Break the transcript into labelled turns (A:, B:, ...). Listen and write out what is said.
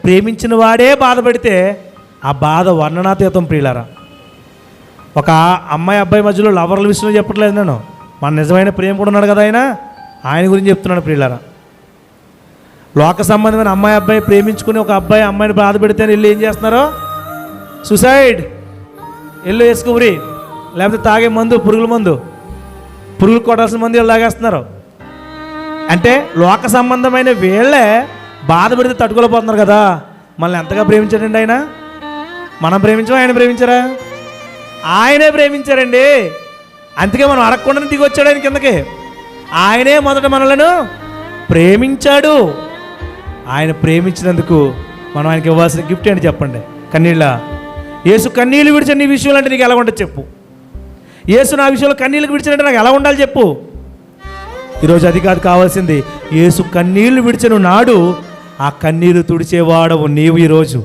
A: ప్రేమించిన వాడే బాధపడితే ఆ బాధ వర్ణనాతీతం ప్రియులారా. ఒక అమ్మాయి అబ్బాయి మధ్యలో లవర్ల విషయంలో చెప్పట్లేదు నేను, మన నిజమైన ప్రేమ కూడా ఉన్నాడు కదా ఆయన గురించి చెప్తున్నాను ప్రియులారా. లోక సంబంధమైన అమ్మాయి అబ్బాయి ప్రేమించుకుని ఒక అబ్బాయి అమ్మాయిని బాధ పెడితే వెళ్ళి ఏం చేస్తున్నారో సూసైడ్, ఎల్లు వేసుకురి, లేకపోతే తాగే మందు, పురుగులు కొట్టాల్సిన మందు వీళ్ళు తాగేస్తున్నారు. అంటే లోక సంబంధమైన వీళ్ళే బాధ పెడితే తట్టుకోలేకపోతున్నారు కదా. మనల్ని ఎంతగా ప్రేమించాడండి ఆయన? మనం ప్రేమించామా, ఆయన ప్రేమించారా? ఆయనే ప్రేమించారండి. అందుకే మనం అడగకుండానే దిగి వచ్చాడు ఆయన కిందకి. ఆయనే మొదట మనలను ప్రేమించాడు. ఆయన ప్రేమించినందుకు మనం ఆయనకి ఇవ్వాల్సిన గిఫ్ట్ ఏంటి చెప్పండి? కన్నీళ్ళ. యేసు కన్నీళ్ళు విడిచిన నీ విషయంలో అంటే నీకు ఎలా ఉంటుంది చెప్పు. యేసు నా విషయంలో కన్నీళ్ళు విడిచినట్టు నాకు ఎలా ఉండాలి చెప్పు. ఈరోజు అది కాదు కావాల్సింది. యేసు కన్నీళ్లు విడిచిన నాడు ఆ కన్నీరు తుడిచేవాడవు నీవు ఈరోజు.